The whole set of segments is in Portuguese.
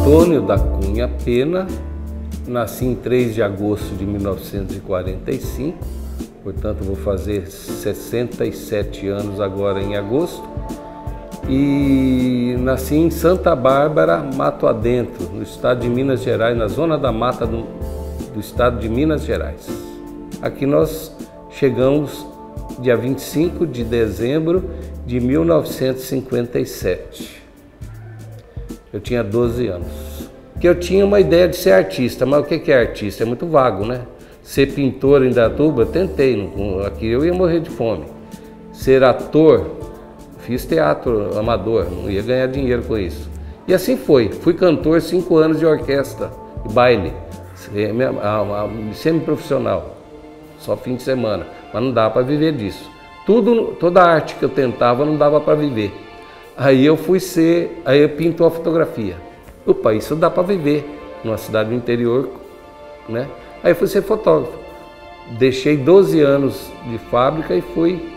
Antônio da Cunha Pena, nasci em 3 de agosto de 1945, portanto vou fazer 67 anos agora em agosto, e nasci em Santa Bárbara, Mato Adentro, no estado de Minas Gerais, na zona da mata do estado de Minas Gerais. Aqui nós chegamos dia 25 de dezembro de 1957. Eu tinha 12 anos. Que eu tinha uma ideia de ser artista, mas o que é artista? É muito vago, né? Ser pintor em Indaiatuba, eu tentei, aqui eu ia morrer de fome. Ser ator, fiz teatro amador, não ia ganhar dinheiro com isso. E assim foi, fui cantor 5 anos de orquestra e baile, semi-profissional, só fim de semana, mas não dava para viver disso. Toda a arte que eu tentava não dava para viver. Aí eu pinto a fotografia. Opa, isso dá para viver numa cidade do interior, né? Aí eu fui ser fotógrafo. Deixei 12 anos de fábrica e fui,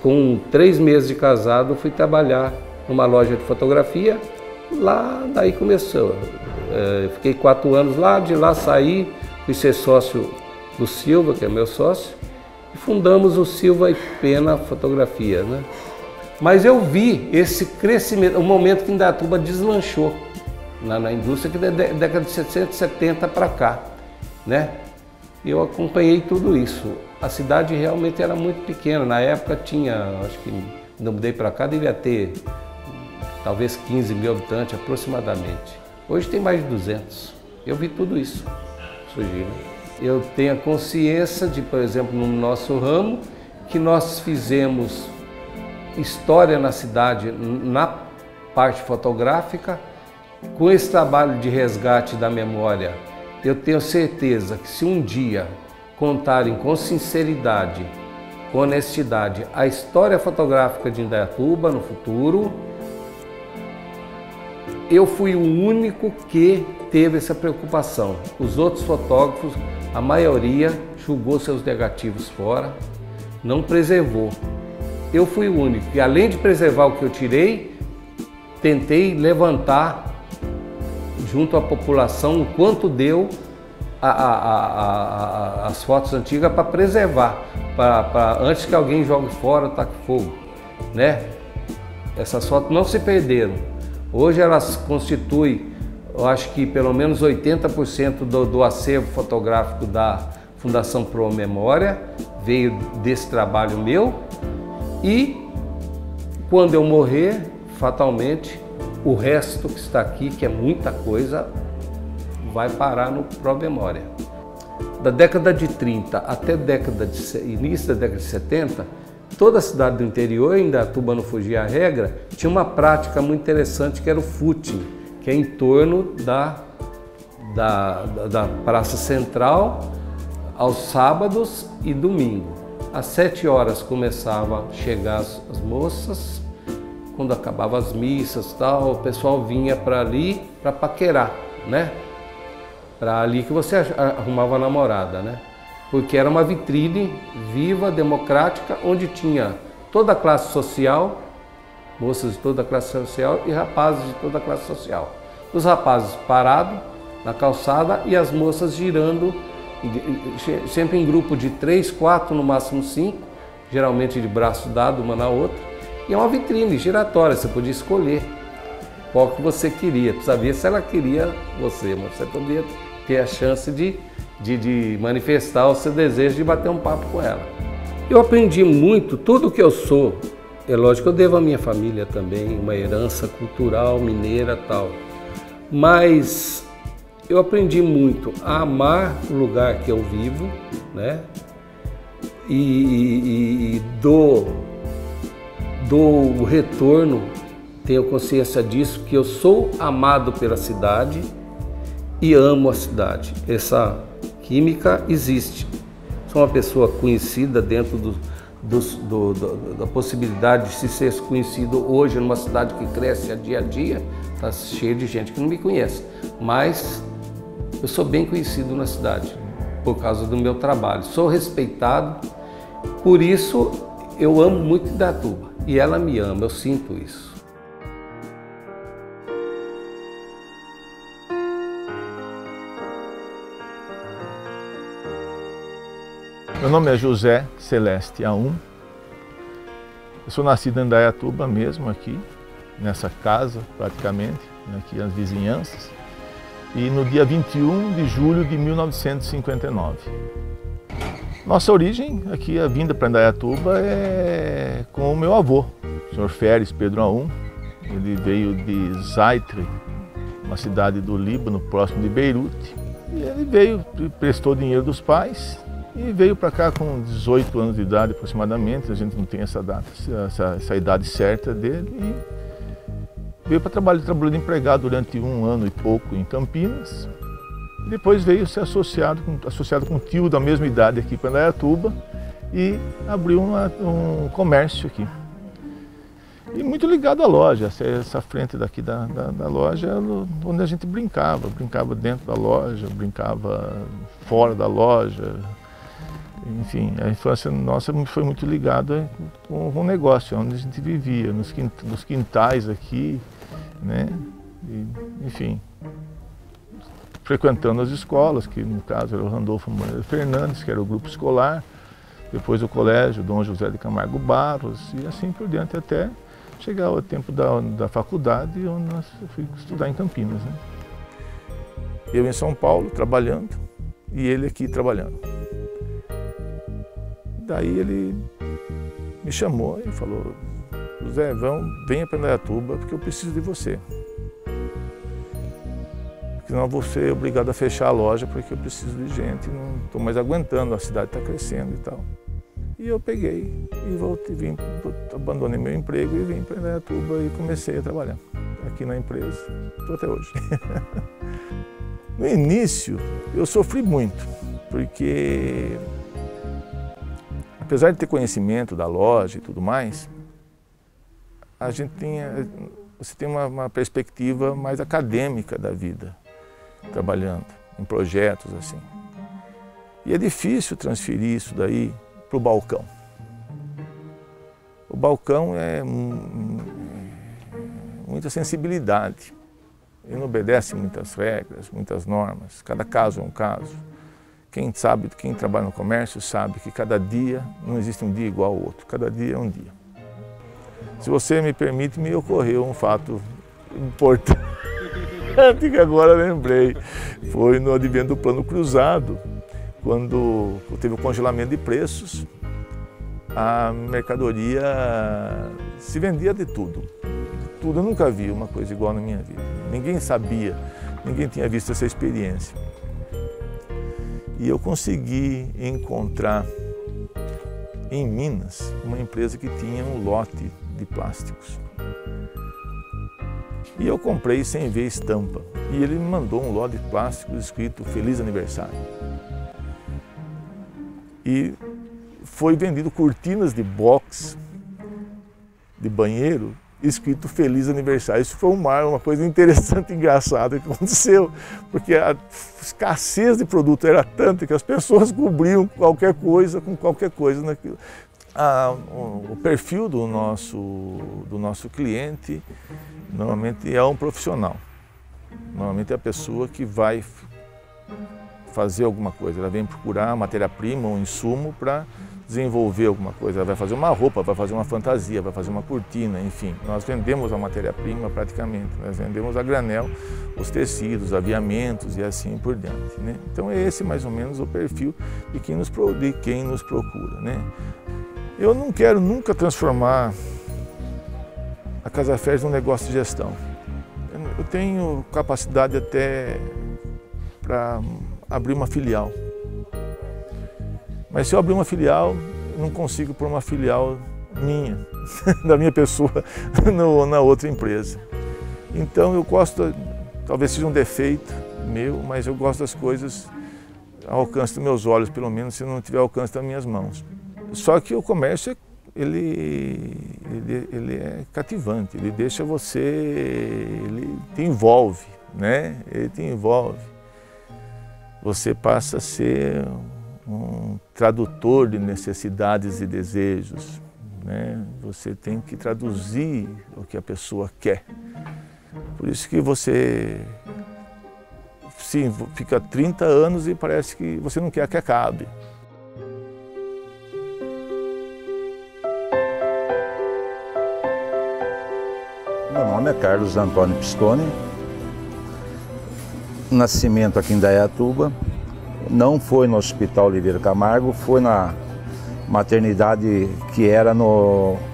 com 3 meses de casado, fui trabalhar numa loja de fotografia. Lá, daí começou. Fiquei 4 anos lá, de lá saí, fui ser sócio do Silva, que é meu sócio, e fundamos o Silva e Pena Fotografia, né? Mas eu vi esse crescimento, o momento que Indaiatuba deslanchou na indústria, que da década de 60, 70 para cá, né? Eu acompanhei tudo isso. A cidade realmente era muito pequena. Na época tinha, acho que quando eu mudei para cá, devia ter talvez 15 mil habitantes aproximadamente. Hoje tem mais de 200. Eu vi tudo isso surgir. Eu tenho a consciência de, por exemplo, no nosso ramo, que nós fizemos história na cidade, na parte fotográfica, com esse trabalho de resgate da memória. Eu tenho certeza que se um dia contarem com sinceridade, com honestidade, a história fotográfica de Indaiatuba no futuro, eu fui o único que teve essa preocupação. Os outros fotógrafos, a maioria, jogou seus negativos fora, não preservou. Eu fui o único que, além de preservar o que eu tirei, tentei levantar junto à população o quanto deu as fotos antigas para preservar, antes que alguém jogue fora, taque fogo, né? Essas fotos não se perderam. Hoje elas constituem, eu acho que pelo menos 80% do acervo fotográfico da Fundação Pro Memória veio desse trabalho meu. E quando eu morrer, fatalmente, o resto que está aqui, que é muita coisa, vai parar no Pro Memória. Da década de 30 até início da década de 70, toda a cidade do interior, Indaiatuba não fugia à regra, tinha uma prática muito interessante que era o footing, que é em torno da Praça Central, aos sábados e domingo. Às 7 horas começava a chegar as moças, quando acabavam as missas, tal, o pessoal vinha para ali para paquerar, né? Para ali que você arrumava a namorada, né? Porque era uma vitrine viva, democrática, onde tinha toda a classe social, moças de toda a classe social e rapazes de toda a classe social. Os rapazes parados na calçada e as moças girando, sempre em grupo de 3, 4, no máximo 5, geralmente de braço dado uma na outra. E é uma vitrine giratória, você podia escolher qual que você queria. Tu sabia se ela queria você, mas você podia ter a chance de manifestar o seu desejo de bater um papo com ela. Eu aprendi muito, tudo o que eu sou, é lógico que eu devo à minha família também, uma herança cultural, mineira e tal, mas eu aprendi muito a amar o lugar que eu vivo, né? E dou o retorno, tenho consciência disso, que eu sou amado pela cidade e amo a cidade. Essa química existe. Sou uma pessoa conhecida dentro da possibilidade de se ser conhecido hoje numa cidade que cresce dia a dia, está cheio de gente que não me conhece, mas eu sou bem conhecido na cidade por causa do meu trabalho, sou respeitado, por isso eu amo muito Indaiatuba e ela me ama, eu sinto isso. Meu nome é José Celeste Aum. Eu sou nascido em Indaiatuba mesmo, aqui, nessa casa praticamente, aqui nas vizinhanças. E no dia 21 de julho de 1959. Nossa origem aqui, a vinda para Indaiatuba é com o meu avô, o senhor Feres Pedro Aum. Ele veio de Zaitre, uma cidade do Líbano, próximo de Beirute. E ele veio, prestou dinheiro dos pais e veio para cá com 18 anos de idade aproximadamente. A gente não tem essa data, essa idade certa dele. E veio para trabalhar, trabalhou de empregado durante 1 ano e pouco em Campinas. Depois veio ser associado com um tio da mesma idade aqui para Indaiatuba e abriu um comércio aqui. E muito ligado à loja, essa frente daqui da loja era onde a gente brincava dentro da loja, brincava fora da loja. Enfim, a infância nossa foi muito ligada com o negócio, onde a gente vivia, nos quintais aqui, né? E, enfim, frequentando as escolas, que no caso era o Randolfo Fernandes, que era o grupo escolar, depois o colégio Dom José de Camargo Barros e assim por diante até chegar o tempo da faculdade, onde eu fui estudar em Campinas, né? Eu em São Paulo trabalhando e ele aqui trabalhando. Daí ele me chamou e falou: José, venha para Indaiatuba porque eu preciso de você. Senão eu vou ser obrigado a fechar a loja porque eu preciso de gente, não estou mais aguentando, a cidade está crescendo e tal. E eu peguei e abandonei meu emprego e vim para Indaiatuba e comecei a trabalhar aqui na empresa, estou até hoje. No início eu sofri muito, porque apesar de ter conhecimento da loja e tudo mais, você tem uma perspectiva mais acadêmica da vida, trabalhando em projetos assim. E é difícil transferir isso daí para o balcão. O balcão é muita sensibilidade. Ele não obedece muitas regras, muitas normas. Cada caso é um caso. Quem trabalha no comércio sabe que cada dia não existe um dia igual ao outro. Cada dia é um dia. Se você me permite, me ocorreu um fato importante que agora lembrei. Foi no advento do Plano Cruzado, quando teve o congelamento de preços, a mercadoria se vendia de tudo. Tudo, eu nunca vi uma coisa igual na minha vida. Ninguém sabia, ninguém tinha visto essa experiência. E eu consegui encontrar em Minas uma empresa que tinha um lote de plásticos. E eu comprei sem ver estampa. E ele me mandou um lote de plásticos escrito Feliz Aniversário. E foi vendido cortinas de box, de banheiro, escrito Feliz Aniversário. Isso foi uma coisa interessante e engraçada que aconteceu, porque a escassez de produto era tanta que as pessoas cobriam qualquer coisa com qualquer coisa naquilo. O perfil do nosso cliente normalmente é um profissional. Normalmente é a pessoa que vai fazer alguma coisa, ela vem procurar matéria-prima ou insumo para desenvolver alguma coisa. Ela vai fazer uma roupa, vai fazer uma fantasia, vai fazer uma cortina, enfim. Nós vendemos a matéria-prima praticamente, nós vendemos a granel os tecidos, aviamentos e assim por diante, né? Então é esse mais ou menos o perfil de quem nos procura, né? Eu não quero nunca transformar a Casa Feres num negócio de gestão. Eu tenho capacidade até para abrir uma filial. Mas se eu abrir uma filial, eu não consigo pôr uma filial minha, da minha pessoa, na outra empresa. Então eu gosto, talvez seja um defeito meu, mas eu gosto das coisas ao alcance dos meus olhos, pelo menos se não tiver ao alcance das minhas mãos. Só que o comércio, ele é cativante, ele deixa você, ele te envolve, né? Ele te envolve. Você passa a ser um tradutor de necessidades e desejos, né? Você tem que traduzir o que a pessoa quer. Por isso que você fica 30 anos e parece que você não quer que acabe. Meu nome é Carlos Antônio Pistone, nascimento aqui em Indaiatuba, não foi no Hospital Oliveira Camargo, foi na maternidade que era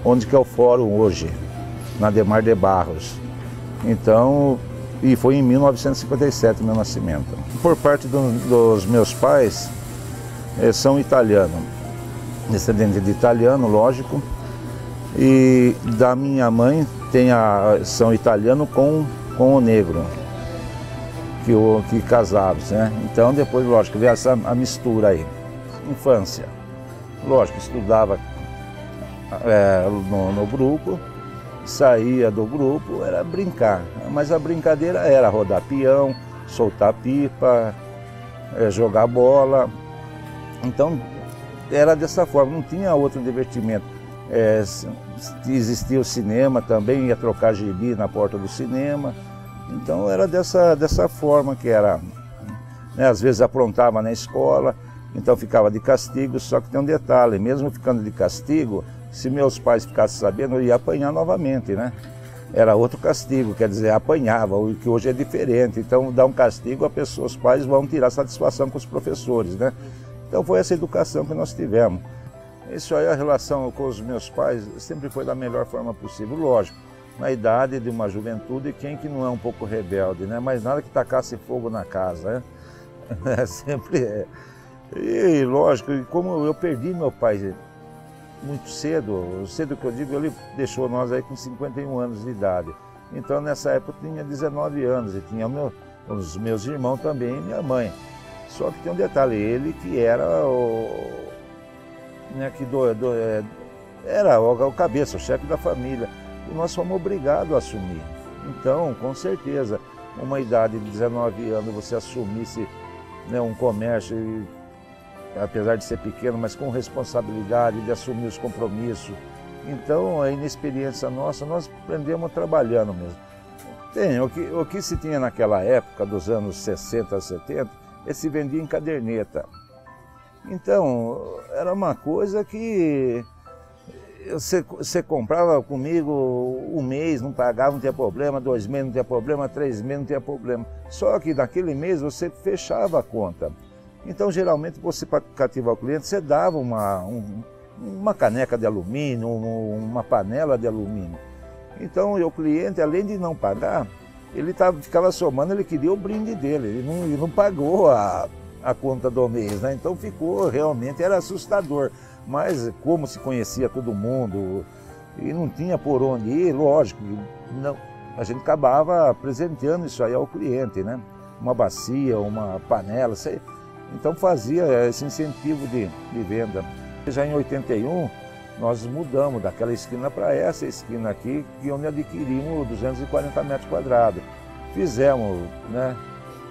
onde que é o fórum hoje, na Adhemar de Barros. Então, e foi em 1957 meu nascimento. Por parte dos meus pais, são italianos, descendente de italiano, lógico, e da minha mãe são italiano com o negro, que casaram, né? Então depois, lógico, veio a mistura aí. Infância, lógico, estudava no grupo, saía do grupo, era brincar, mas a brincadeira era rodar peão, soltar pipa, jogar bola. Então era dessa forma, não tinha outro divertimento. Existia o cinema também, ia trocar gibi na porta do cinema. Então era dessa forma que era, né? Às vezes aprontava na escola, então ficava de castigo, só que tem um detalhe, mesmo ficando de castigo, se meus pais ficassem sabendo, eu ia apanhar novamente, né? Era outro castigo, quer dizer, apanhava, o que hoje é diferente. Então dá um castigo, os pais vão tirar satisfação com os professores, né? Então foi essa educação que nós tivemos. Isso aí, a relação com os meus pais sempre foi da melhor forma possível, lógico, na idade de uma juventude, quem que não é um pouco rebelde, né? Mas nada que tacasse fogo na casa, né? Sempre é. E lógico, como eu perdi meu pai muito cedo que eu digo, ele deixou nós aí com 51 anos de idade. Então nessa época eu tinha 19 anos e tinha os meus irmãos também e minha mãe. Só que tem um detalhe, ele que era era o cabeça, o chefe da família, e nós fomos obrigados a assumir. Então, com certeza, uma idade de 19 anos, você assumisse, né, um comércio, apesar de ser pequeno, mas com responsabilidade de assumir os compromissos. Então, a inexperiência nossa, nós aprendemos trabalhando mesmo. O que se tinha naquela época, dos anos 60, 70, se vendia em caderneta. Então, era uma coisa que você comprava comigo um mês, não pagava, não tinha problema, 2 meses não tinha problema, 3 meses não tinha problema. Só que naquele mês você fechava a conta. Então, geralmente, você, para cativar o cliente, você dava uma caneca de alumínio, uma panela de alumínio. Então, o cliente, além de não pagar, ele ficava somando, ele queria o brinde dele, ele não pagou a conta do mês, né? Então ficou, realmente era assustador, mas como se conhecia todo mundo e não tinha por onde ir, lógico, não, a gente acabava presenteando isso aí ao cliente, né? Uma bacia, uma panela, então fazia esse incentivo de venda. Já em 81, nós mudamos daquela esquina para essa esquina aqui, onde adquirimos 240 metros quadrados. Fizemos, né?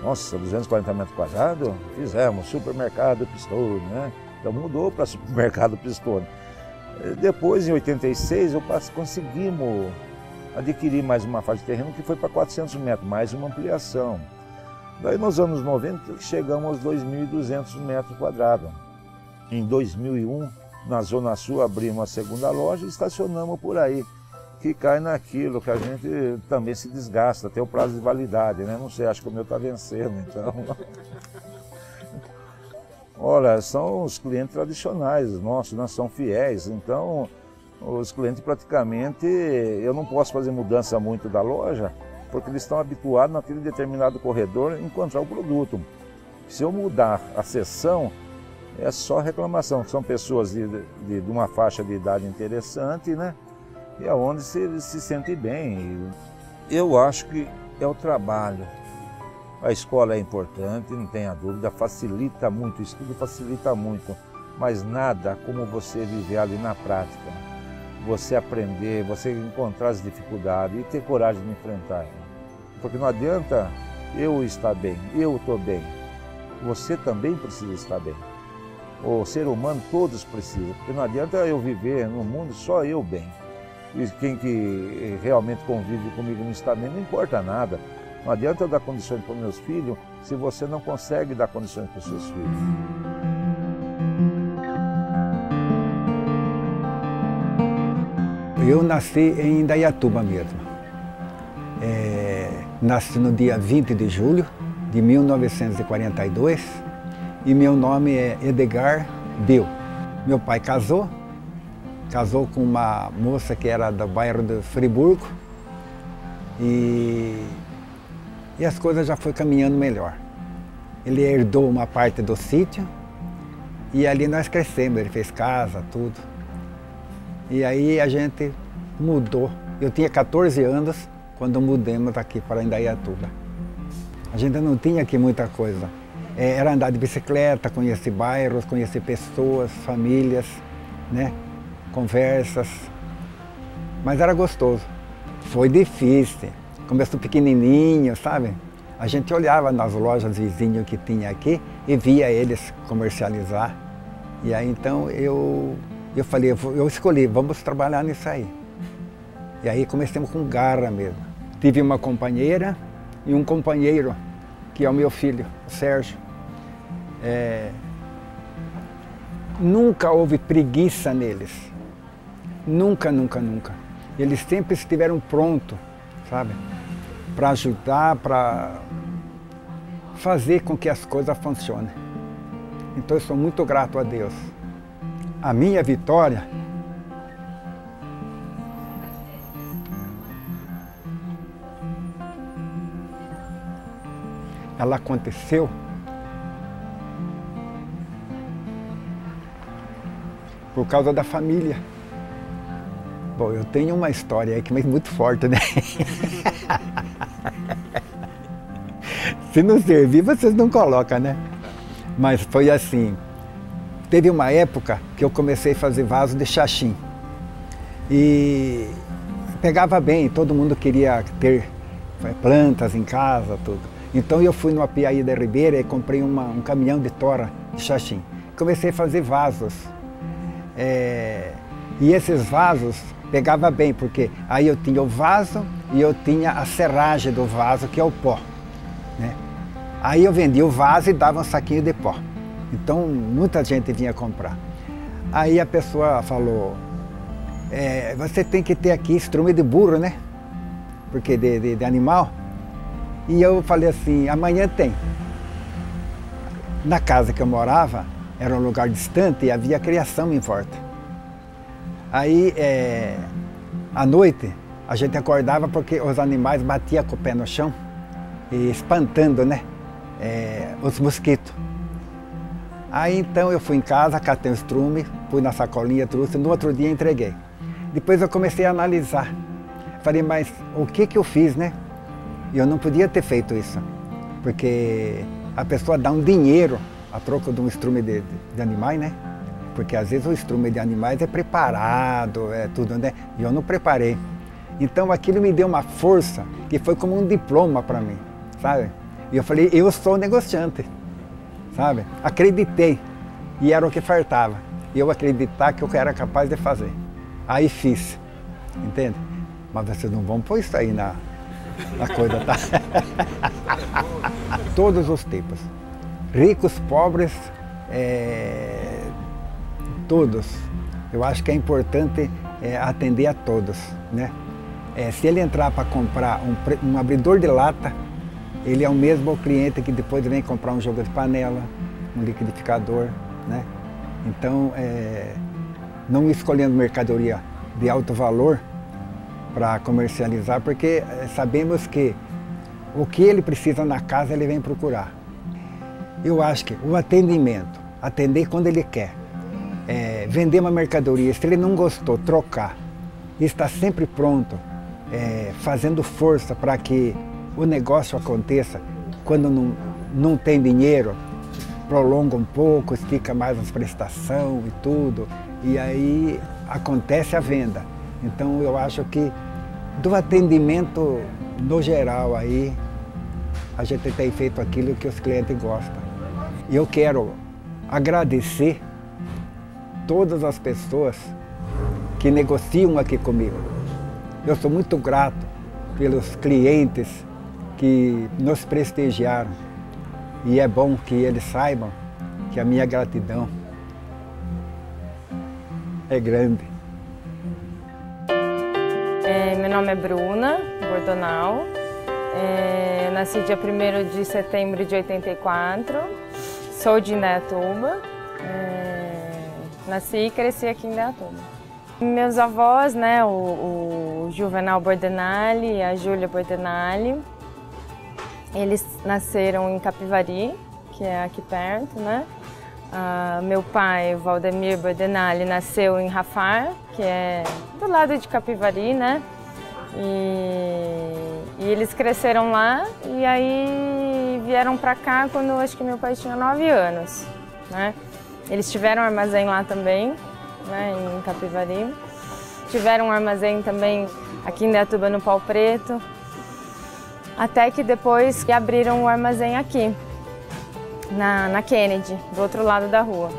Nossa, 240 metros quadrados? Fizemos, supermercado Pistone, né? Então mudou para supermercado Pistone. Depois, em 86, conseguimos adquirir mais uma faixa de terreno que foi para 400 metros, mais uma ampliação. Daí nos anos 90 chegamos aos 2.200 metros quadrados. Em 2001, na Zona Sul, abrimos a segunda loja e estacionamos por aí, que cai naquilo que a gente também se desgasta, tem o prazo de validade, né? Não sei, acho que o meu está vencendo, então. Olha, são os clientes tradicionais nossos, né? São fiéis, então os clientes praticamente, eu não posso fazer mudança muito da loja, porque eles estão habituados naquele determinado corredor a encontrar o produto. Se eu mudar a seção, é só reclamação, são pessoas de uma faixa de idade interessante, né? E aonde se sente bem. Eu acho que é o trabalho. A escola é importante, não tenha dúvida, facilita muito, o estudo facilita muito, mas nada como você viver ali na prática. Você aprender, você encontrar as dificuldades e ter coragem de enfrentar. Porque não adianta eu estar bem, eu estou bem. Você também precisa estar bem. O ser humano, todos precisam, porque não adianta eu viver no mundo só eu bem. E quem que realmente convive comigo não está bem, não importa nada. Não adianta eu dar condições para os meus filhos se você não consegue dar condições para os seus filhos. Eu nasci em Indaiatuba mesmo. Nasci no dia 20 de julho de 1942 e meu nome é Edgar Bill. Meu pai casou com uma moça que era do bairro de Friburgo e as coisas já foram caminhando melhor. Ele herdou uma parte do sítio e ali nós crescemos, ele fez casa, tudo. E aí a gente mudou. Eu tinha 14 anos quando mudamos aqui para Indaiatuba. A gente não tinha aqui muita coisa. Era andar de bicicleta, conhecer bairros, conhecer pessoas, famílias, né? Conversas. Mas era gostoso. Foi difícil. Começou pequenininho, sabe? A gente olhava nas lojas vizinhas que tinha aqui e via eles comercializar. E aí então eu falei, eu escolhi, vamos trabalhar nisso aí. E aí comecemos com garra mesmo. Tive uma companheira e um companheiro, que é o meu filho, o Sérgio. Nunca houve preguiça neles. Nunca, nunca, nunca. Eles sempre estiveram prontos, sabe? Para ajudar, para fazer com que as coisas funcionem. Então eu sou muito grato a Deus. A minha vitória ela aconteceu por causa da família. Bom, eu tenho uma história aqui, mas muito forte, né? Se não servir, vocês não colocam, né? Mas foi assim, teve uma época que eu comecei a fazer vaso de xaxim. E pegava bem, todo mundo queria ter plantas em casa, tudo. Então eu fui no Apiaí da Ribeira e comprei um caminhão de tora de xaxim. Comecei a fazer vasos. E esses vasos pegava bem, porque aí eu tinha o vaso e eu tinha a serragem do vaso, que é o pó, né? Aí eu vendia o vaso e dava um saquinho de pó. Então muita gente vinha comprar. Aí a pessoa falou, você tem que ter aqui estrume de burro, né? Porque de animal. E eu falei assim, amanhã tem. Na casa que eu morava, era um lugar distante e havia criação em volta. Aí, à noite, a gente acordava porque os animais batiam com o pé no chão e espantando, né? Os mosquitos. Aí então eu fui em casa, catei o estrume, fui na sacolinha, trouxe, no outro dia entreguei. Depois eu comecei a analisar. Falei, mas o que eu fiz, né? Eu não podia ter feito isso, porque a pessoa dá um dinheiro a troco de um estrume de animais, né? Porque às vezes o estrume de animais é preparado, é tudo, né? E eu não preparei. Então aquilo me deu uma força que foi como um diploma para mim, sabe? E eu falei, eu sou negociante, sabe? Acreditei, e era o que faltava. Eu acreditar que eu era capaz de fazer. Aí fiz, entende? Mas vocês não vão pôr isso aí na coisa, tá? Todos os tipos. Ricos, pobres, todos. Eu acho que é importante atender a todos, né? Se ele entrar para comprar um abridor de lata, ele é o mesmo cliente que depois vem comprar um jogo de panela, um liquidificador, né? Então, não escolhendo mercadoria de alto valor para comercializar, porque sabemos que o que ele precisa na casa ele vem procurar. Eu acho que o atendimento, atender quando ele quer, vender uma mercadoria, se ele não gostou, trocar, está sempre pronto, fazendo força para que o negócio aconteça. Quando não tem dinheiro, prolonga um pouco, estica mais as prestações e tudo, e aí acontece a venda. Então eu acho que do atendimento no geral aí, a gente tem feito aquilo que os clientes gostam. E eu quero agradecer todas as pessoas que negociam aqui comigo. Eu sou muito grato pelos clientes que nos prestigiaram. E é bom que eles saibam que a minha gratidão é grande. Meu nome é Bruna Bordonal, Nasci dia 1º de setembro de 84, sou de Indaiatuba, nasci e cresci aqui em Indaiatuba. Meus avós, né, o Juvenal Bordenali e a Júlia Bordenali, eles nasceram em Capivari, que é aqui perto, né? Meu pai, Valdemir Bordenali, nasceu em Rafar, que é do lado de Capivari, né? E eles cresceram lá e aí vieram para cá quando acho que meu pai tinha 9 anos, né? Eles tiveram um armazém lá também, né, em Capivari. Tiveram um armazém também aqui em Indaiatuba, no Pau Preto, até que depois que abriram o armazém aqui, na Kennedy, do outro lado da rua.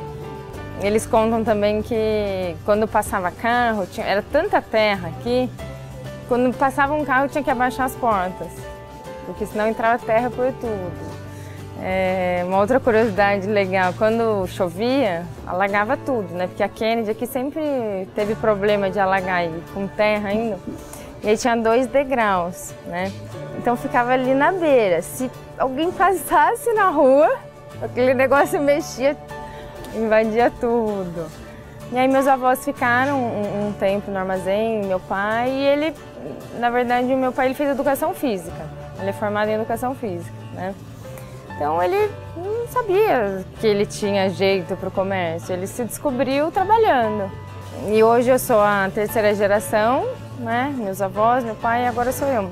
Eles contam também que quando passava carro, era tanta terra aqui, quando passava um carro tinha que abaixar as portas, porque senão entrava terra por tudo. Uma outra curiosidade legal, quando chovia, alagava tudo, né? Porque a Kennedy aqui sempre teve problema de alagar, aí, com terra ainda. E aí tinha 2 degraus, né? Então ficava ali na beira. Se alguém passasse na rua, aquele negócio mexia, invadia tudo. E aí meus avós ficaram um tempo no armazém, meu pai, e ele, na verdade, o meu pai ele fez educação física. Ele é formado em educação física, né? Então ele não sabia que ele tinha jeito para o comércio, ele se descobriu trabalhando. E hoje eu sou a 3ª geração, né? Meus avós, meu pai e agora sou eu.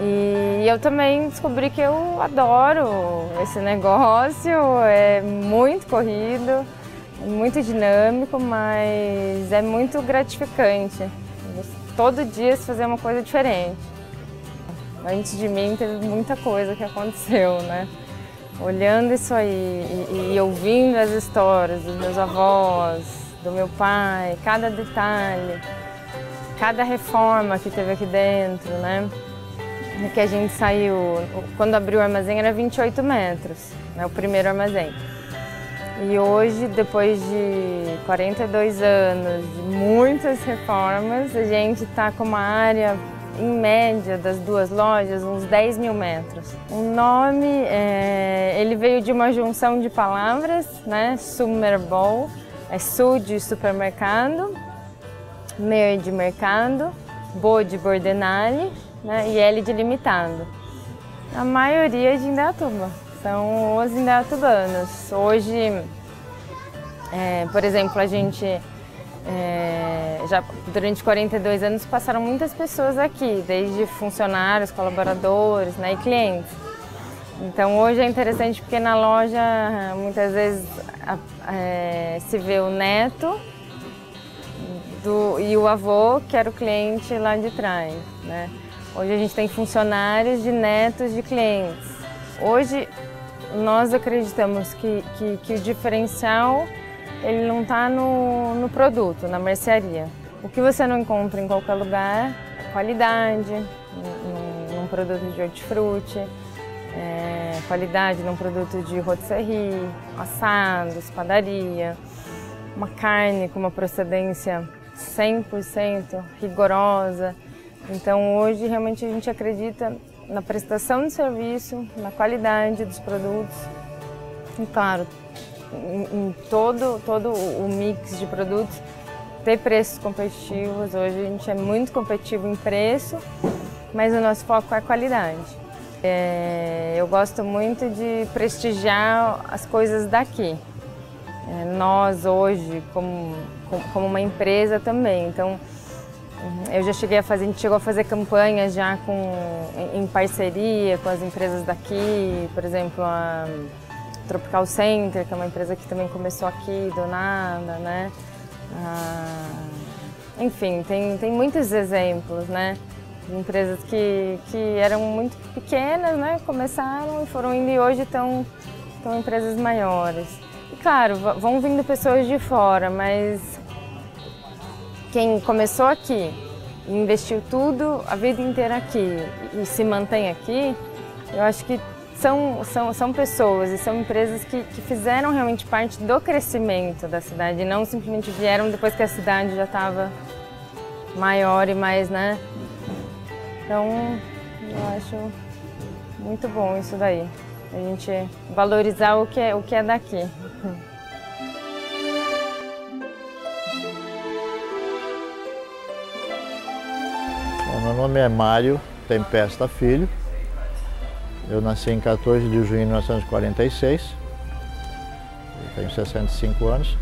E eu também descobri que eu adoro esse negócio, é muito corrido, muito dinâmico, mas é muito gratificante. Todo dia se fazer uma coisa diferente. Antes de mim teve muita coisa que aconteceu, né? Olhando isso aí e ouvindo as histórias dos meus avós, do meu pai, cada detalhe, cada reforma que teve aqui dentro, né? Que a gente saiu, quando abriu o armazém era 28 metros, né? O primeiro armazém. E hoje, depois de 42 anos, de muitas reformas, a gente está com uma área, em média, das 2 lojas, uns 10 mil metros. O nome, ele veio de uma junção de palavras, né? Summerbol, é Su de supermercado, Mer de mercado, Bo de Bordenali, né? E L de limitado. A maioria de Indaiatuba, são os indaiatubanos. Hoje, por exemplo, a gente já durante 42 anos passaram muitas pessoas aqui, desde funcionários, colaboradores, né, e clientes. Então hoje é interessante porque na loja muitas vezes se vê o neto e o avô, que era o cliente lá de trás, né? Hoje a gente tem funcionários de netos de clientes. Hoje nós acreditamos que o diferencial ele não está no produto, na mercearia. O que você não encontra em qualquer lugar é qualidade, num produto de hortifruti, qualidade num produto de rotisserie, assados, padaria, uma carne com uma procedência 100% rigorosa. Então hoje realmente a gente acredita na prestação de serviço, na qualidade dos produtos e claro, em todo o mix de produtos, ter preços competitivos. Hoje a gente é muito competitivo em preço, mas o nosso foco é a qualidade. Eu gosto muito de prestigiar as coisas daqui. Nós hoje, como uma empresa também, então eu já cheguei a fazer, a gente chegou a fazer campanhas já em parceria com as empresas daqui, por exemplo, a Tropical Center, que é uma empresa que também começou aqui do nada, né? Enfim, tem muitos exemplos, né? De empresas que eram muito pequenas, né? Começaram e foram indo e hoje estão empresas maiores. E claro, vão vindo pessoas de fora, mas quem começou aqui e investiu tudo a vida inteira aqui e se mantém aqui, eu acho que são pessoas e são empresas que fizeram realmente parte do crescimento da cidade, e não simplesmente vieram depois que a cidade já estava maior e mais, né? Então, Eu acho muito bom isso daí, a gente valorizar o que é daqui. Bom, meu nome é Mário Tempesta Filho, eu nasci em 14 de junho de 1946, eu tenho 65 anos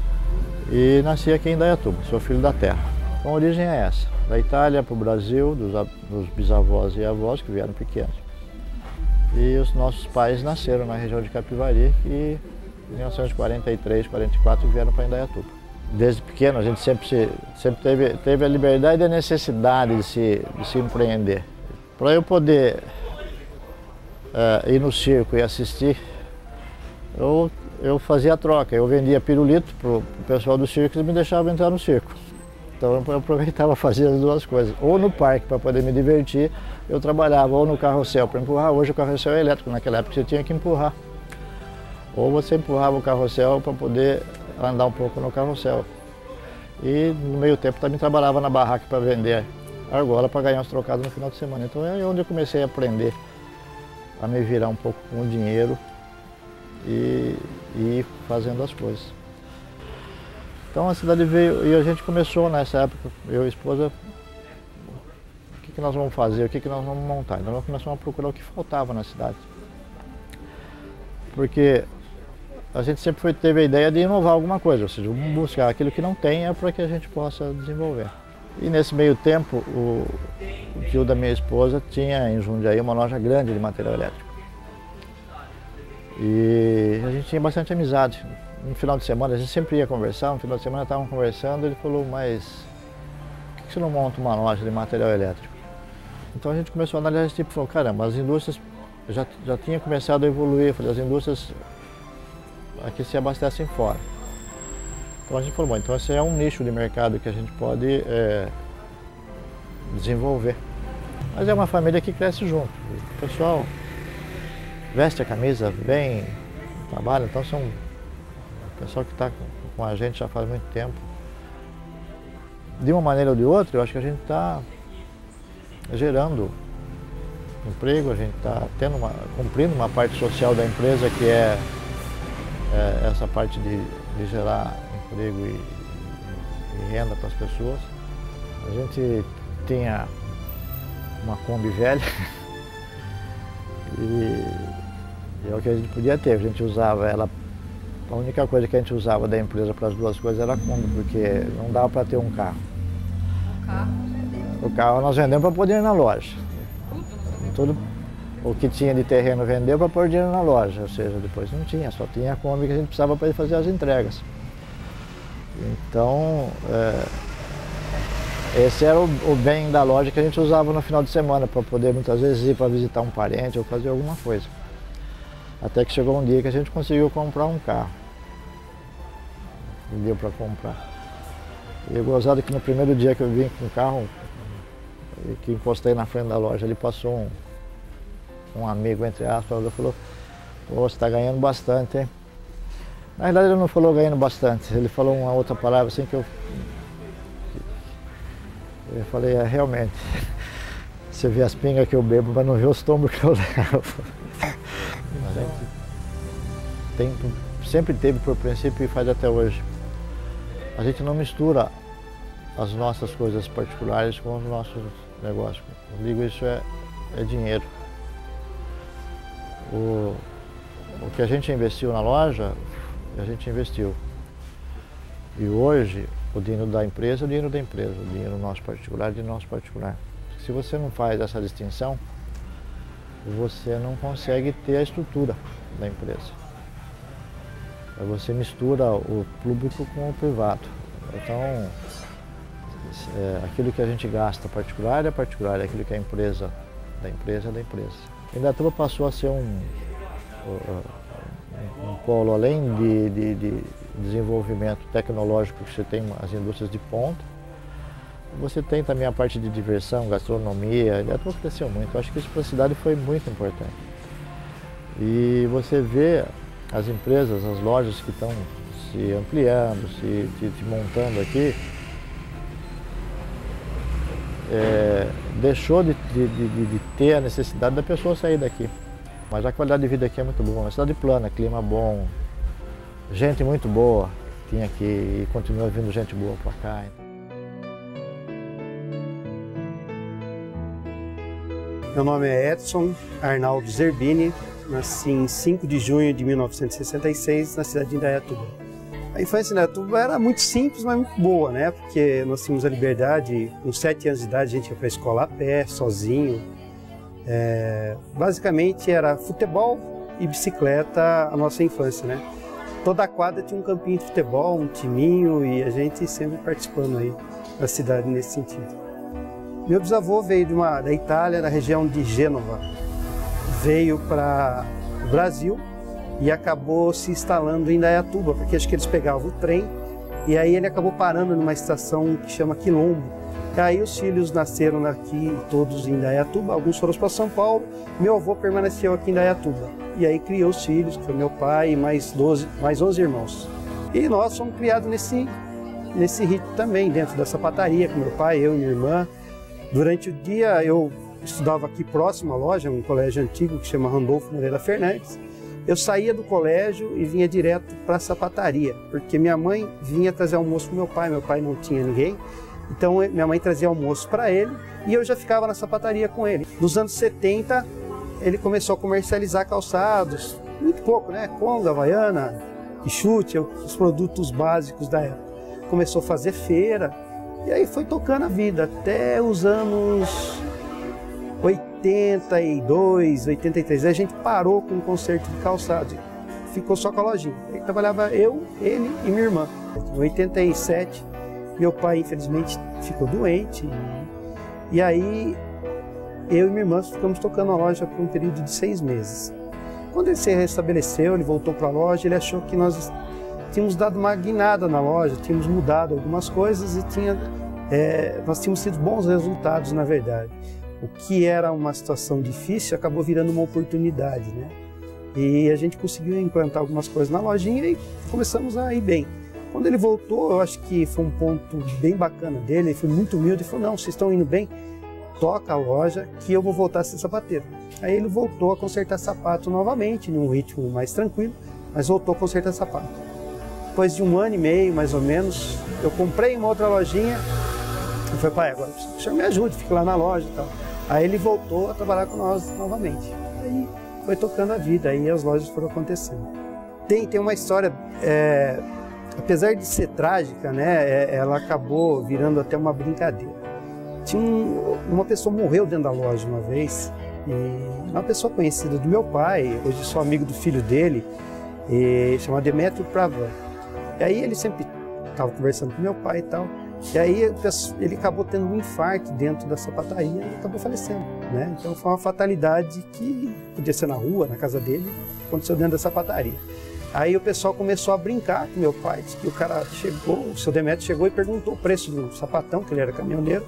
e nasci aqui em Indaiatuba, sou filho da terra. Então a origem é essa, da Itália para o Brasil, dos bisavós e avós que vieram pequenos. E os nossos pais nasceram na região de Capivari e em 1943, 44 vieram para Indaiatuba. Desde pequeno a gente sempre teve a liberdade e a necessidade de se empreender. Para eu poder ir no circo e assistir, eu fazia a troca, eu vendia pirulito para o pessoal do circo e me deixava entrar no circo. Então eu aproveitava fazer as duas coisas, ou no parque para poder me divertir, eu trabalhava ou no carrossel para empurrar, hoje o carrossel é elétrico, naquela época você tinha que empurrar. Ou você empurrava o carrossel para poder andar um pouco no carrossel. E no meio tempo também trabalhava na barraca para vender argola para ganhar uns trocados no final de semana. Então é onde eu comecei a aprender a me virar um pouco com o dinheiro e ir fazendo as coisas. Então a cidade veio e a gente começou nessa época, eu e a esposa, o que nós vamos fazer, o que nós vamos montar. Então nós começamos a procurar o que faltava na cidade. Porque a gente sempre teve a ideia de inovar alguma coisa, ou seja, vamos buscar aquilo que não tem para que a gente possa desenvolver. E nesse meio tempo, o tio da minha esposa tinha em Jundiaí uma loja grande de material elétrico. E a gente tinha bastante amizade. No final de semana, a gente sempre ia conversar, no final de semana estavam conversando, ele falou, mas por que você não monta uma loja de material elétrico? Então a gente começou a analisar esse tipo, falou, caramba, as indústrias já tinham começado a evoluir, falei, as indústrias aqui se abastecem fora. Então a gente falou, bom, então esse é um nicho de mercado que a gente pode desenvolver. Mas é uma família que cresce junto. O pessoal veste a camisa, vem, trabalha, então são o pessoal que está com a gente já faz muito tempo. De uma maneira ou de outra, eu acho que a gente está gerando emprego, a gente está cumprindo uma parte social da empresa que é essa parte de gerar emprego e renda para as pessoas. A gente tinha uma Kombi velha e é o que a gente podia ter, a gente usava ela, a única coisa que a gente usava da empresa para as duas coisas era a Kombi, porque não dava para ter um carro. O carro nós vendemos para poder ir na loja. Tudo o que tinha de terreno vendeu para pôr dinheiro na loja, ou seja, depois não tinha, só tinha a Kombi que a gente precisava para ir fazer as entregas. Então, esse era o bem da loja que a gente usava no final de semana para poder muitas vezes ir para visitar um parente ou fazer alguma coisa. Até que chegou um dia que a gente conseguiu comprar um carro. E deu para comprar. E eu gozado que no primeiro dia que eu vim com o carro, que encostei na frente da loja, ele passou um amigo, entre aspas, ele falou, pô, você está ganhando bastante, hein? Na verdade ele não falou ganhando bastante, ele falou uma outra palavra assim que eu falei, realmente, você vê as pingas que eu bebo, mas não vê os tombos que eu levo. A gente sempre teve por princípio e faz até hoje. A gente não mistura as nossas coisas particulares com os nossos negócios. Eu digo, isso é dinheiro. O que a gente investiu na loja, a gente investiu. E hoje, o dinheiro da empresa é o dinheiro da empresa, o dinheiro nosso particular é o dinheiro nosso particular. Se você não faz essa distinção, você não consegue ter a estrutura da empresa. Você mistura o público com o privado. Então, aquilo que a gente gasta particular é particular, aquilo que é empresa da empresa é da empresa. Indaiatuba passou a ser um polo, além de desenvolvimento tecnológico, que você tem as indústrias de ponta, você tem também a parte de diversão, gastronomia. Indaiatuba cresceu muito, eu acho que isso para a cidade foi muito importante. E você vê as empresas, as lojas que estão se ampliando, se montando aqui, deixou de ter a necessidade da pessoa sair daqui. Mas a qualidade de vida aqui é muito boa, uma cidade plana, clima bom, gente muito boa, tinha aqui e continua vindo gente boa para cá. Meu nome é Edson Arnaldo Zerbini, nasci em 5 de junho de 1966 na cidade de Indaiatuba. A infância em Indaiatuba era muito simples, mas muito boa, né? Porque nós tínhamos a liberdade, com 7 anos de idade a gente ia para a escola a pé, sozinho. Basicamente era futebol e bicicleta a nossa infância, né? Toda a quadra tinha um campinho de futebol, um timinho e a gente sempre participando aí da cidade nesse sentido. Meu bisavô veio da Itália, da região de Gênova. Veio para o Brasil e acabou se instalando em Indaiatuba, porque acho que eles pegavam o trem e aí ele acabou parando numa estação que chama Quilombo. E aí os filhos nasceram aqui, todos em Indaiatuba, alguns foram para São Paulo, meu avô permaneceu aqui em Indaiatuba. E aí criou os filhos, que foi meu pai e mais 11 irmãos. E nós fomos criados nesse ritmo também, dentro da sapataria, com meu pai, eu e minha irmã. Durante o dia eu estudava aqui próximo à loja, um colégio antigo que chama Randolfo Moreira Fernandes. Eu saía do colégio e vinha direto para a sapataria, porque minha mãe vinha trazer almoço para meu pai não tinha ninguém. Então minha mãe trazia almoço para ele e eu já ficava na sapataria com ele. Nos anos 70 ele começou a comercializar calçados, muito pouco, né? Conga, Havaiana, chute, os produtos básicos da época. Começou a fazer feira e aí foi tocando a vida até os anos 82, 83. Aí a gente parou com o conserto de calçado, ficou só com a lojinha. Aí trabalhava eu, ele e minha irmã. Em 87 meu pai infelizmente ficou doente e aí eu e minha irmã ficamos tocando a loja por um período de 6 meses. Quando ele se restabeleceu, ele voltou para a loja, ele achou que nós tínhamos dado uma guinada na loja, tínhamos mudado algumas coisas e nós tínhamos tido bons resultados, na verdade. O que era uma situação difícil acabou virando uma oportunidade, né? E a gente conseguiu implantar algumas coisas na lojinha e começamos a ir bem. Quando ele voltou, eu acho que foi um ponto bem bacana dele, ele foi muito humilde e falou, não, vocês estão indo bem, toca a loja que eu vou voltar a ser sapateiro. Aí ele voltou a consertar sapato novamente, num ritmo mais tranquilo, mas voltou a consertar sapato. Depois de 1 ano e meio, mais ou menos, eu comprei uma outra lojinha, eu falei, pai, agora o senhor me ajude, fique lá na loja e tal. Aí ele voltou a trabalhar com nós novamente. Aí foi tocando a vida, aí as lojas foram acontecendo. Tem uma história, apesar de ser trágica, né, ela acabou virando até uma brincadeira. Uma pessoa morreu dentro da loja uma vez, e uma pessoa conhecida do meu pai, hoje sou amigo do filho dele, chamado Demetrio Pravan. E aí ele sempre estava conversando com meu pai e tal, e aí ele acabou tendo um infarto dentro da sapataria e acabou falecendo, né? Então foi uma fatalidade que podia ser na rua, na casa dele, aconteceu dentro da sapataria. Aí o pessoal começou a brincar com meu pai, disse que o cara chegou, o seu Demetrio chegou e perguntou o preço do sapatão, que ele era caminhoneiro,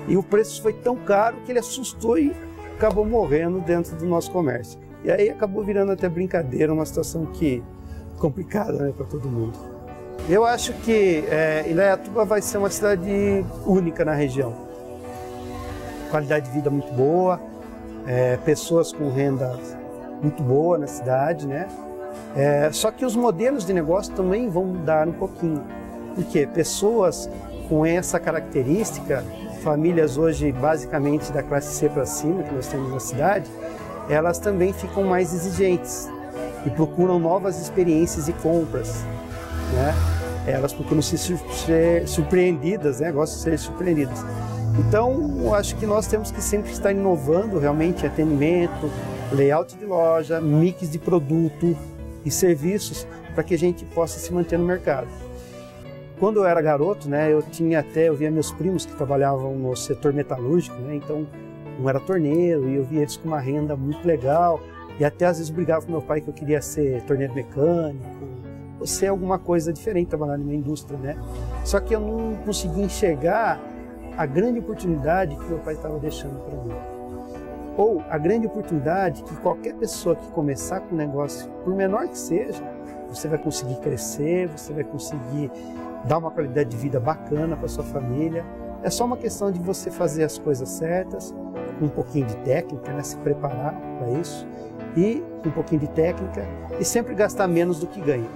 e o preço foi tão caro que ele assustou e acabou morrendo dentro do nosso comércio. E aí acabou virando até brincadeira, uma situação complicada, né, para todo mundo. Eu acho que Indaiatuba vai ser uma cidade única na região. Qualidade de vida muito boa, pessoas com renda muito boa na cidade, né? Só que os modelos de negócio também vão mudar um pouquinho. Porque pessoas com essa característica, famílias hoje basicamente da classe C para cima que nós temos na cidade, elas também ficam mais exigentes e procuram novas experiências e compras, né? Elas procuram ser surpreendidas, né? Gostam de ser surpreendidas. Então, eu acho que nós temos que sempre estar inovando realmente atendimento, layout de loja, mix de produto e serviços para que a gente possa se manter no mercado. Quando eu era garoto, né, eu via meus primos que trabalhavam no setor metalúrgico, né, então um era torneiro e eu via eles com uma renda muito legal e até às vezes brigava com meu pai que eu queria ser torneiro mecânico, ou ser alguma coisa diferente, trabalhar numa indústria, né? Só que eu não conseguia enxergar a grande oportunidade que meu pai estava deixando para mim. Ou a grande oportunidade que qualquer pessoa que começar com um negócio, por menor que seja, você vai conseguir crescer, você vai conseguir dar uma qualidade de vida bacana para sua família. É só uma questão de você fazer as coisas certas, com um pouquinho de técnica, né? Se preparar para isso, e com um pouquinho de técnica, e sempre gastar menos do que ganha.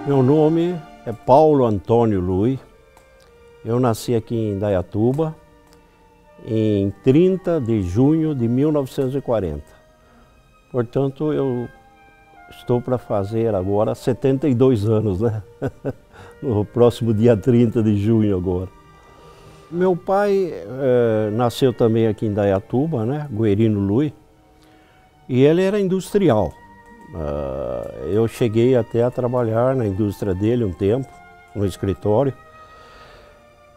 Meu nome é Paulo Antônio Lui. Eu nasci aqui em Indaiatuba em 30 de junho de 1940. Portanto, eu estou para fazer agora 72 anos, né? No próximo dia 30 de junho agora. Meu pai nasceu também aqui em Indaiatuba, né? Guerino Lui, e ele era industrial. Eu cheguei até a trabalhar na indústria dele um tempo, no escritório.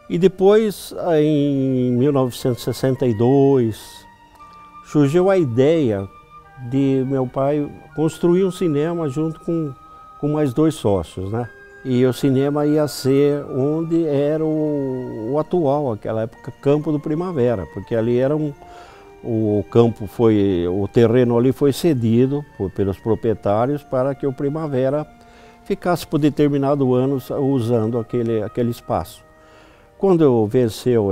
E depois, em 1962, surgiu a ideia de meu pai construir um cinema junto com mais 2 sócios, né? E o cinema ia ser onde era o atual, aquela época, Campo do Primavera, porque ali era o terreno ali foi cedido pelos proprietários para que o Primavera ficasse por determinado ano usando aquele espaço. Quando venceu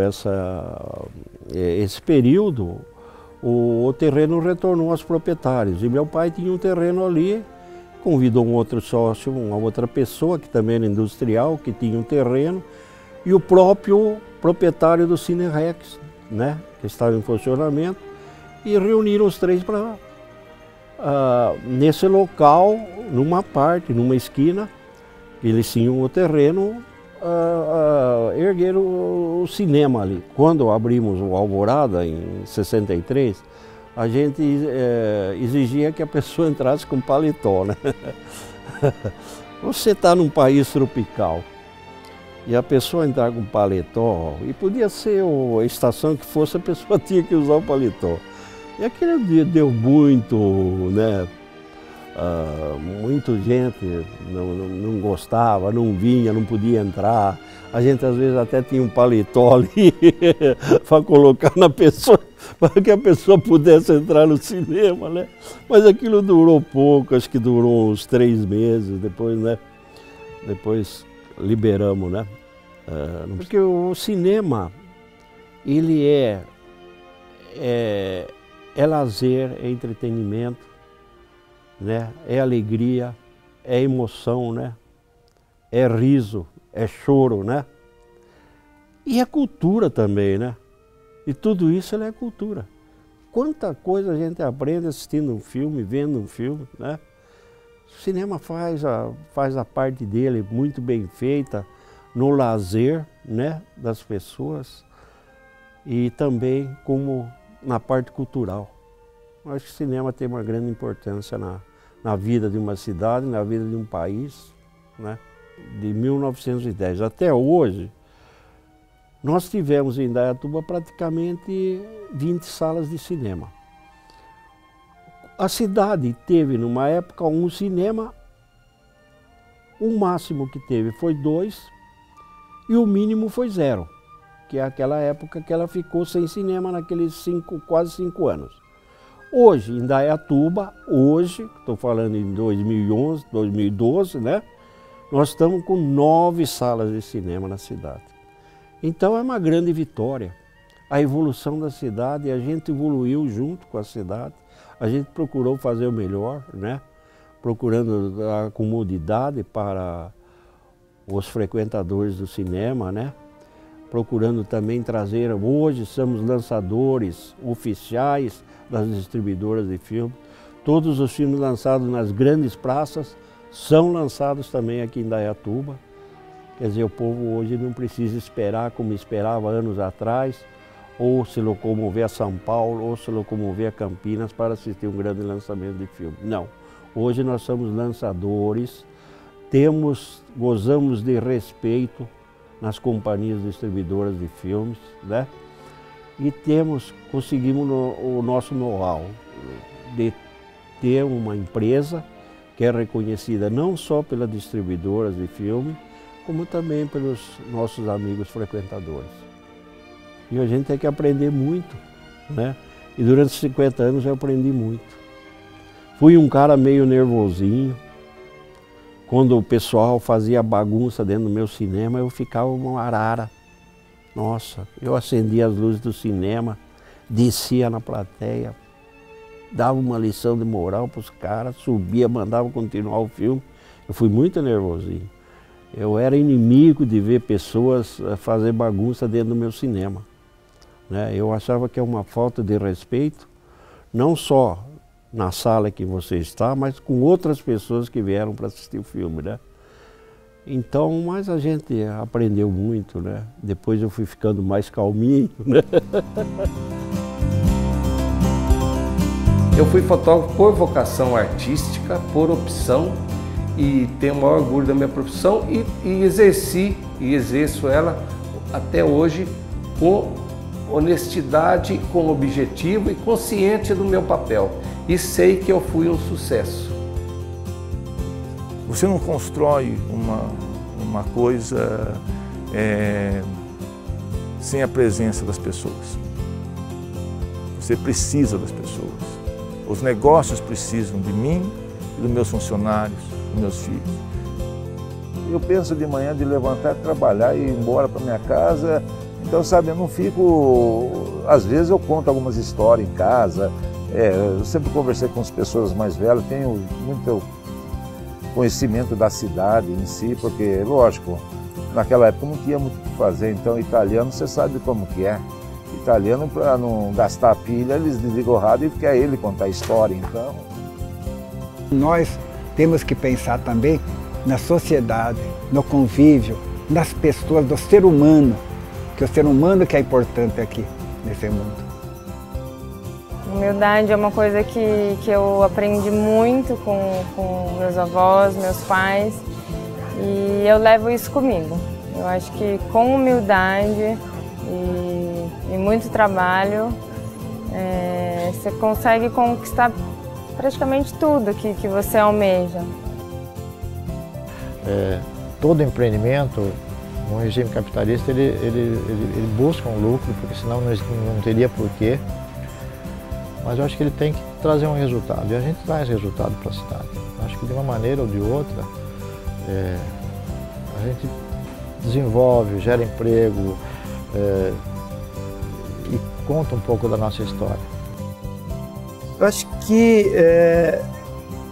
esse período, o terreno retornou aos proprietários. E meu pai tinha um terreno ali, convidou um outro sócio, uma outra pessoa que também era industrial, que tinha um terreno, e o próprio proprietário do Cine Rex, né, que estava em funcionamento, e reuniram os 3 para, nesse local, numa esquina, eles tinham o terreno, ergueram o cinema ali. Quando abrimos o Alvorada, em 63, a gente exigia que a pessoa entrasse com paletó, né? Você está num país tropical e a pessoa entrar com paletó, e podia ser a estação que fosse, a pessoa tinha que usar o paletó. E aquele dia deu muito, né? Muita gente não gostava, não vinha, não podia entrar. A gente às vezes até tinha um paletó ali para colocar na pessoa, para que a pessoa pudesse entrar no cinema, né? Mas aquilo durou pouco, acho que durou uns 3 meses, depois, né? Depois liberamos, né? Porque o cinema, ele é lazer, é entretenimento, né? É alegria, é emoção, né? É riso, é choro, né? E é cultura também, né? E tudo isso é cultura. Quanta coisa a gente aprende assistindo um filme, vendo um filme, né? O cinema faz a parte dele muito bem feita no lazer, né, das pessoas, e também como na parte cultural. Eu acho que o cinema tem uma grande importância na vida de uma cidade, na vida de um país, né? De 1910 até hoje, nós tivemos em Indaiatuba praticamente 20 salas de cinema. A cidade teve, numa época, um cinema, o máximo que teve foi 2 e o mínimo foi 0, que é aquela época que ela ficou sem cinema naqueles quase 5 anos. Hoje, em Indaiatuba, estou falando em 2011, 2012, né? Nós estamos com 9 salas de cinema na cidade. Então é uma grande vitória. A evolução da cidade, a gente evoluiu junto com a cidade, a gente procurou fazer o melhor, né? Procurando a comodidade para os frequentadores do cinema, né? Procurando também trazer, hoje somos lançadores oficiais das distribuidoras de filmes. Todos os filmes lançados nas grandes praças são lançados também aqui em Indaiatuba. Quer dizer, o povo hoje não precisa esperar como esperava anos atrás, ou se locomover a São Paulo, ou se locomover a Campinas para assistir um grande lançamento de filme. Não. Hoje nós somos lançadores, gozamos de respeito nas companhias distribuidoras de filmes, né? E conseguimos o nosso know-how de ter uma empresa que é reconhecida não só pelas distribuidoras de filme, como também pelos nossos amigos frequentadores. E a gente tem que aprender muito, né? E durante 50 anos eu aprendi muito. Fui um cara meio nervosinho. Quando o pessoal fazia bagunça dentro do meu cinema, eu ficava uma arara. Nossa, eu acendia as luzes do cinema, descia na plateia, dava uma lição de moral para os caras, subia, mandava continuar o filme. Eu fui muito nervosinho. Eu era inimigo de ver pessoas fazer bagunça dentro do meu cinema, né? Eu achava que é uma falta de respeito, não só na sala que você está, mas com outras pessoas que vieram para assistir o filme, né? Então, mas a gente aprendeu muito, né? Depois eu fui ficando mais calminho, né? Eu fui fotógrafo por vocação artística, por opção, e tenho o maior orgulho da minha profissão e exerci e exerço ela até hoje com honestidade, com objetivo e consciente do meu papel. E sei que eu fui um sucesso. Você não constrói uma coisa sem a presença das pessoas. Você precisa das pessoas. Os negócios precisam de mim e dos meus funcionários, dos meus filhos. Eu penso de manhã de levantar, trabalhar e ir embora para minha casa. Então, sabe, eu não fico... Às vezes eu conto algumas histórias em casa. Eu sempre conversei com as pessoas mais velhas, tenho muito conhecimento da cidade em si, porque, lógico, naquela época não tinha muito o que fazer. Então, italiano, você sabe como que é. Italiano, para não gastar pilha, eles desligam o rádio e quer ele contar a história, então... Nós temos que pensar também na sociedade, no convívio, nas pessoas, do ser humano, que o ser humano que é importante aqui, nesse mundo. Humildade é uma coisa que eu aprendi muito com meus avós, meus pais, e eu levo isso comigo. Eu acho que com humildade e muito trabalho, você consegue conquistar praticamente tudo que você almeja. Todo empreendimento, no regime capitalista, ele busca um lucro, porque senão não teria porquê. Mas eu acho que ele tem que trazer um resultado, e a gente traz resultado para a cidade. Eu acho que de uma maneira ou de outra, a gente desenvolve, gera emprego e conta um pouco da nossa história. Eu acho que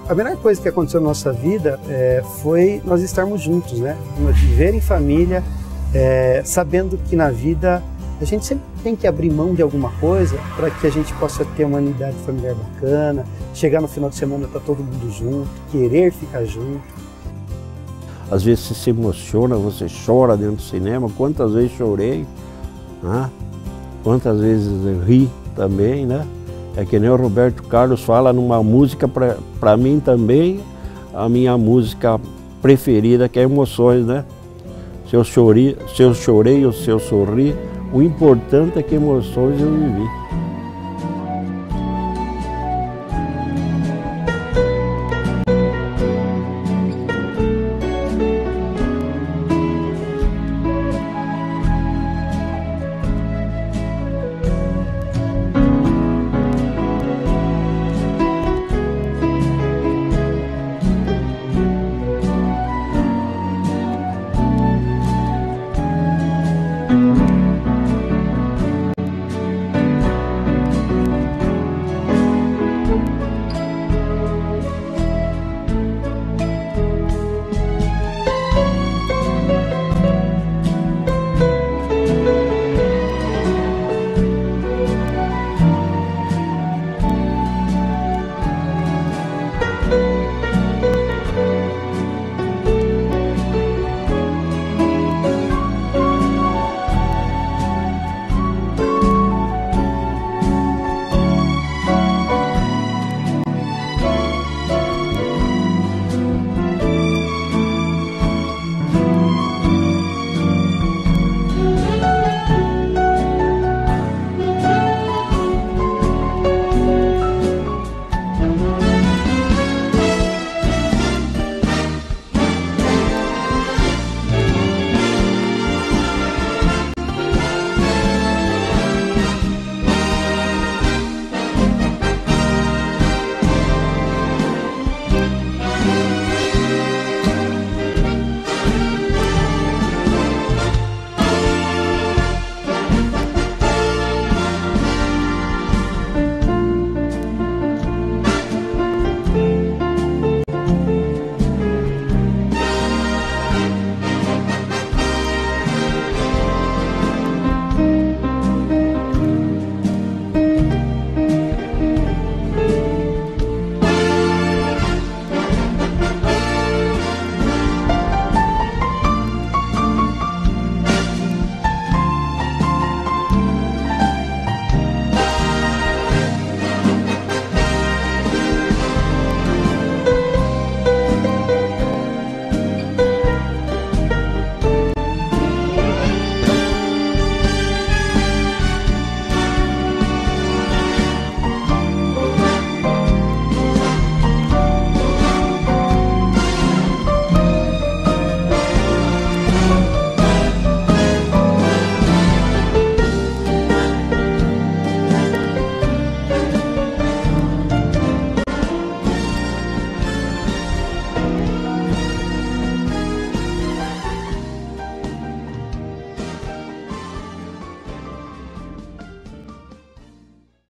a melhor coisa que aconteceu na nossa vida foi nós estarmos juntos, né? Viver em família, sabendo que na vida a gente sempre tem que abrir mão de alguma coisa para que a gente possa ter uma unidade familiar bacana, chegar no final de semana tá todo mundo junto, querer ficar junto. Às vezes você se emociona, você chora dentro do cinema. Quantas vezes chorei, né? Quantas vezes ri também, né? É que nem o Roberto Carlos fala numa música, para mim também, a minha música preferida, que é Emoções, né? Se eu chorei ou se eu sorri, o importante é que emoções eu vivi.